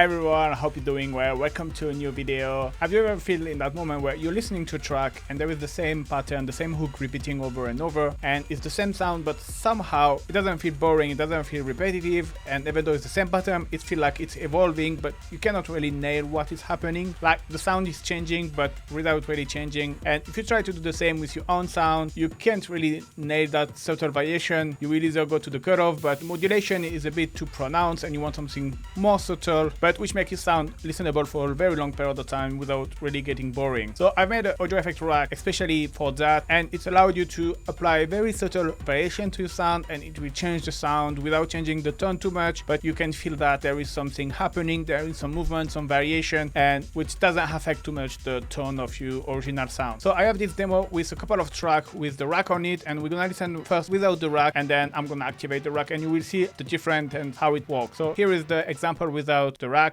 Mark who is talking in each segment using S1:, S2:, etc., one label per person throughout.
S1: Hi everyone, I hope you're doing well. Welcome to a new video. Have you ever feel in that moment where you're listening to a track and there is the same pattern, the same hook repeating over and over, and it's the same sound, but somehow it doesn't feel boring, it doesn't feel repetitive, and even though it's the same pattern, it feels like it's evolving, but you cannot really nail what is happening. Like the sound is changing, but without really changing. And if you try to do the same with your own sound, you can't really nail that subtle variation. You will either go to the cutoff, but modulation is a bit too pronounced and you want something more subtle, but which makes it sound listenable for a very long period of time without really getting boring. So I made an audio effect rack especially for that, and it's allowed you to apply very subtle variation to your sound, and it will change the sound without changing the tone too much, but you can feel that there is something happening, there is some movement, some variation, and which doesn't affect too much the tone of your original sound. So I have this demo with a couple of tracks with the rack on it, and we're gonna listen first without the rack, and then I'm gonna activate the rack, and you will see the difference and how it works. So here is the example without the rack.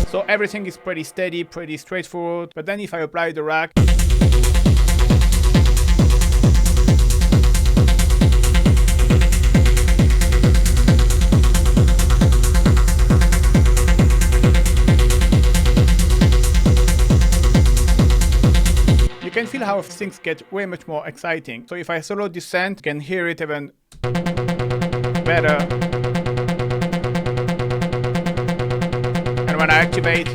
S1: So everything is pretty steady, pretty straightforward, but then if I apply the rack, you can feel how things get way much more exciting. So if I solo descent, you can hear it even better. And when I activate,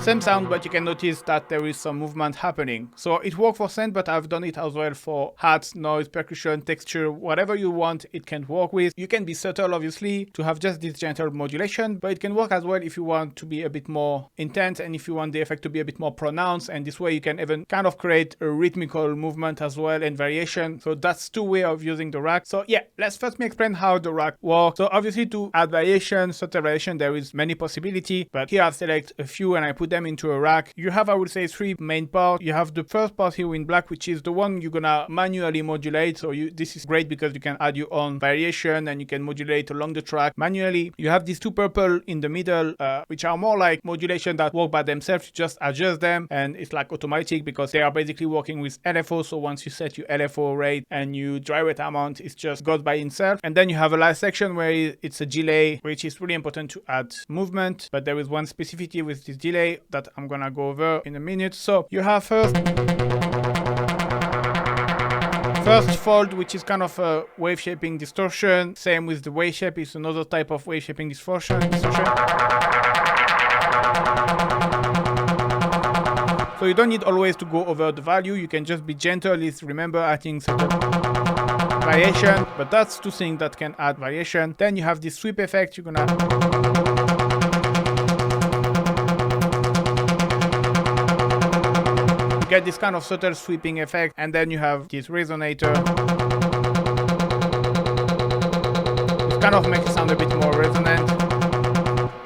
S1: same sound, but you can notice that there is some movement happening. So it works for synth, but I've done it as well for hats, noise, percussion, texture, whatever you want, it can work with. You can be subtle, obviously, to have just this gentle modulation, but it can work as well if you want to be a bit more intense and if you want the effect to be a bit more pronounced. And this way you can even kind of create a rhythmical movement as well and variation. So that's two ways of using the rack. So yeah, let's first explain how the rack works. So obviously to add variation, subtle variation, there is many possibilities, but here I've selected a few and I put them into a rack. You have, I would say, three main parts. You have the first part here in black, which is the one you're gonna manually modulate. So this is great because you can add your own variation and you can modulate along the track manually. You have these two purple in the middle, which are more like modulation that work by themselves. You just adjust them and it's like automatic because they are basically working with LFO. So once you set your LFO rate and you dry rate amount, it just goes by itself. And then you have a last section where it's a delay, which is really important to add movement. But there is one specificity with this delay that I'm gonna go over in a minute. So you have first fold, which is kind of a wave shaping distortion. Same with the wave shape, is another type of wave shaping distortion. So you don't need always to go over the value, you can just be gentle. Remember adding certain variation, but that's two things that can add variation. Then you have this sweep effect, you're gonna get this kind of subtle sweeping effect, and then you have this resonator. It kind of makes it sound a bit more resonant.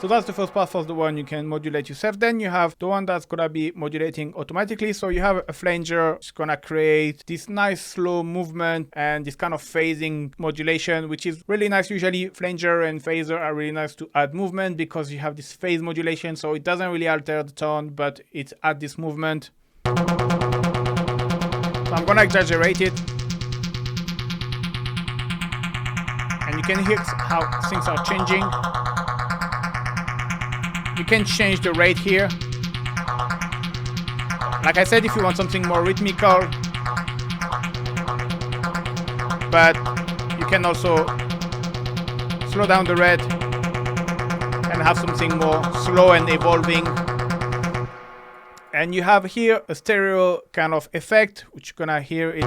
S1: So that's the first part for the one you can modulate yourself. Then you have the one that's gonna be modulating automatically. So you have a flanger, it's gonna create this nice slow movement and this kind of phasing modulation, which is really nice. Usually flanger and phaser are really nice to add movement because you have this phase modulation, so it doesn't really alter the tone, but it adds this movement. So I'm gonna exaggerate it, and you can hear how things are changing. You can change the rate here. Like I said, if you want something more rhythmical, but you can also slow down the rate and have something more slow and evolving. And you have here a stereo kind of effect, which you're gonna hear it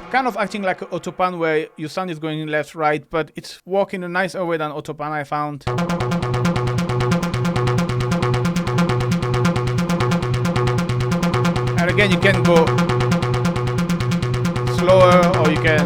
S1: kind of acting like an autopan where your sound is going left, right, but it's working a nicer way than autopan, I found. And again, you can go slower or you can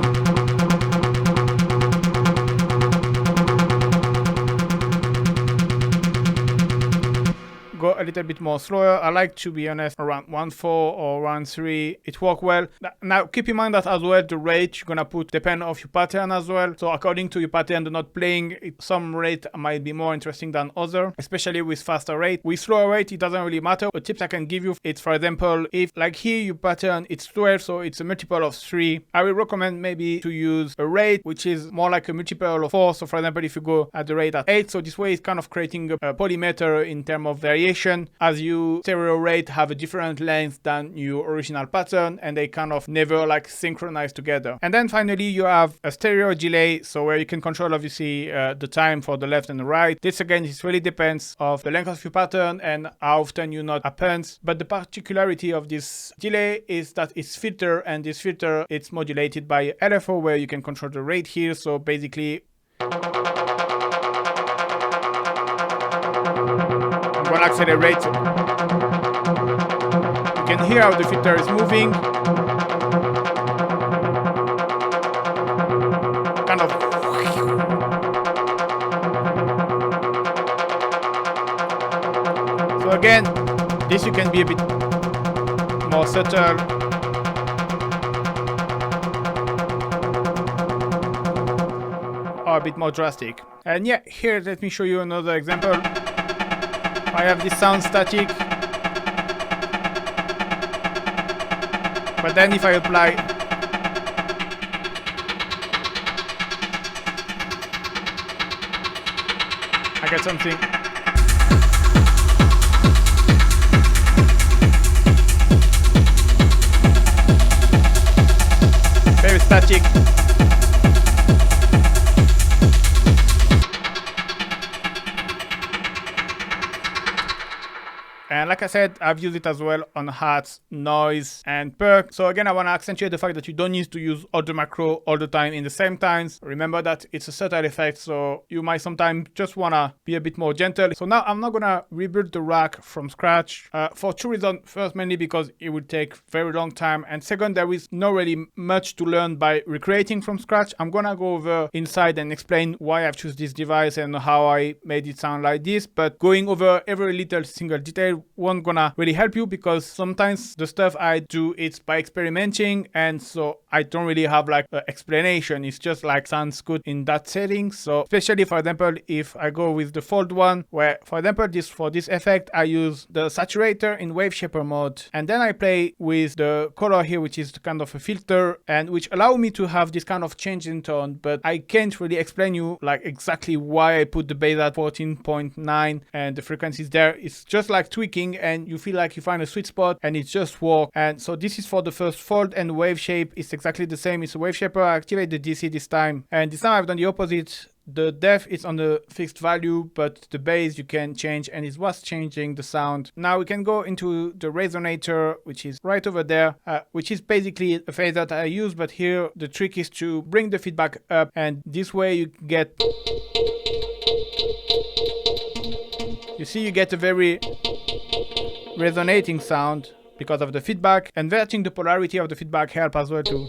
S1: go a little bit more slower. I like, to be honest, around 1.4 or 1.3. It works well. Now, keep in mind that as well, the rate you're gonna put depend on your pattern as well. So according to your pattern, the note playing, some rate might be more interesting than other, especially with faster rate. With slower rate, it doesn't really matter. The tips I can give you, it's for example, if like here your pattern, it's 12, so it's a multiple of 3. I will recommend maybe to use a rate, which is more like a multiple of 4. So for example, if you go at the rate at 8, so this way it's kind of creating a polymeter in terms of variation, as you stereo rate have a different length than your original pattern, and they kind of never like synchronize together. And then finally, you have a stereo delay, so where you can control obviously the time for the left and the right. This again, it really depends of the length of your pattern and how often your note happens. But the particularity of this delay is that it's filter, and this filter, it's modulated by LFO, where you can control the rate here. So basically, I'm gonna accelerate. You can hear how the filter is moving. Kind of. So again, this you can be a bit more subtle. Or a bit more drastic. And yeah, here let me show you another example. I have this sound static, but then if I apply, I get something. Very static. And like I said, I've used it as well on hats, noise, and perk. So again, I want to accentuate the fact that you don't need to use all the macro all the time in the same times. Remember that it's a subtle effect, so you might sometimes just want to be a bit more gentle. So now I'm not going to rebuild the rack from scratch for two reasons. First, mainly because it would take very long time. And second, there is not really much to learn by recreating from scratch. I'm going to go over inside and explain why I've chosen this device and how I made it sound like this. But going over every little single detail won't gonna really help you, because sometimes the stuff I do, it's by experimenting, and so I don't really have like an explanation. It's just like sounds good in that setting. So especially for example, if I go with the fold one, where for example for this effect I use the saturator in wave shaper mode, and then I play with the color here, which is kind of a filter, and which allow me to have this kind of change in tone, but I can't really explain you like exactly why I put the bass at 14.9 and the frequencies there. It's just like tweaking, and you feel like you find a sweet spot and it just works. And so this is for the first fold, and wave shape is exactly the same. It's a wave shaper. I activate the DC this time, and this time I've done the opposite. The depth is on the fixed value, but the bass you can change, and it was changing the sound. Now we can go into the resonator, which is right over there, which is basically a phase that I use, but here the trick is to bring the feedback up, and this way you get, you see, you get a very resonating sound because of the feedback. Inverting the polarity of the feedback helps as well to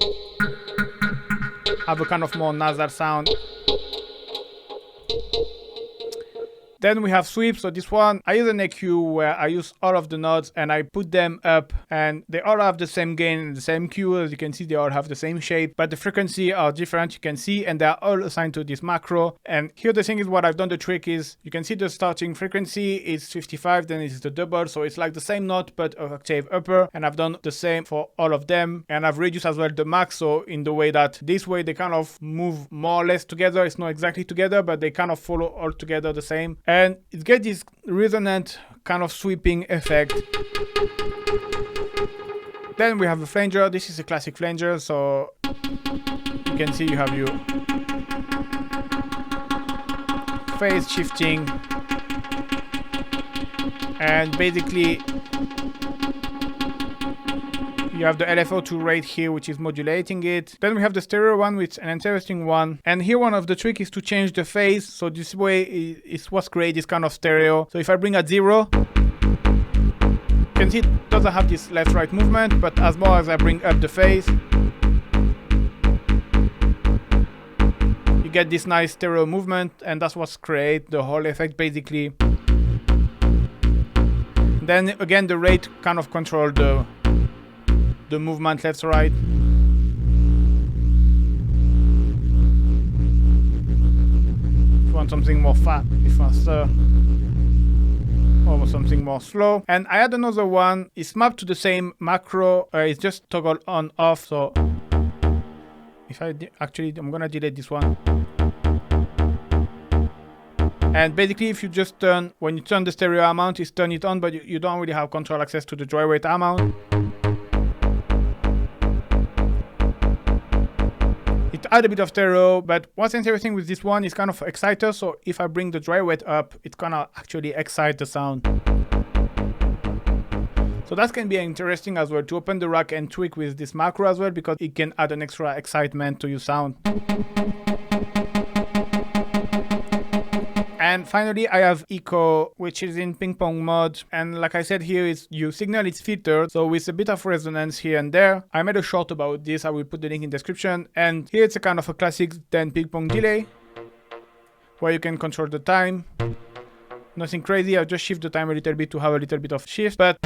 S1: have a kind of more nasal sound. Then we have sweep. So this one, I use an EQ where I use all of the notes and I put them up, and they all have the same gain and the same Q. As you can see, they all have the same shape, but the frequency are different, you can see, and they are all assigned to this macro. And here the thing is, what I've done, the trick is, you can see the starting frequency is 55, then it's the double, so it's like the same note but an octave upper, and I've done the same for all of them. And I've reduced as well the max, so in the way that this way they kind of move more or less together. It's not exactly together, but they kind of follow all together the same, and it gets this resonant kind of sweeping effect. Then we have a flanger. This is a classic flanger, so you can see you have your phase shifting, and basically you have the LFO2 right here, which is modulating it. Then we have the stereo one, which is an interesting one. And here one of the trick is to change the phase. So this way is what's great, this kind of stereo. So if I bring at 0, you can see it doesn't have this left-right movement, but as more as I bring up the phase, you get this nice stereo movement, and that's what's create the whole effect basically. Then again, the rate kind of control the movement left to right. If you want something more faster, or something more slow. And I had another one. It's mapped to the same macro. It's just toggle on off. So if I'm gonna delete this one. And basically, if you just when you turn the stereo amount, it's turn it on, but you don't really have control access to the dry weight amount. It adds a bit of stereo, but what's interesting with this one is kind of exciter. So if I bring the dry weight up, it's gonna actually excite the sound. So that can be interesting as well to open the rack and tweak with this macro as well, because it can add an extra excitement to your sound. And finally, I have Echo, which is in ping pong mode. And like I said, here is your signal is filtered, so with a bit of resonance here and there. I made a short about this. I will put the link in the description. And here it's a kind of a classic 10 ping pong delay, where you can control the time. Nothing crazy. I'll just shift the time a little bit to have a little bit of shift. But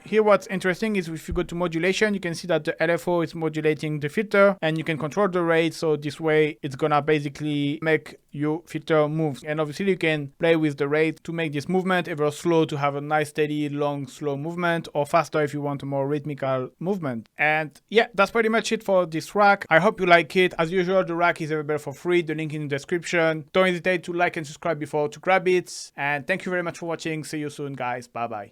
S1: here what's interesting is if you go to modulation, you can see that the LFO is modulating the filter and you can control the rate. So this way it's gonna basically make your filter move. And obviously you can play with the rate to make this movement ever slow to have a nice steady long slow movement, or faster if you want a more rhythmical movement. And yeah, that's pretty much it for this rack. I hope you like it. As usual, the rack is available for free. The link in the description. Don't hesitate to like and subscribe before to grab it. And thank you very much for watching. See you soon, guys. Bye bye.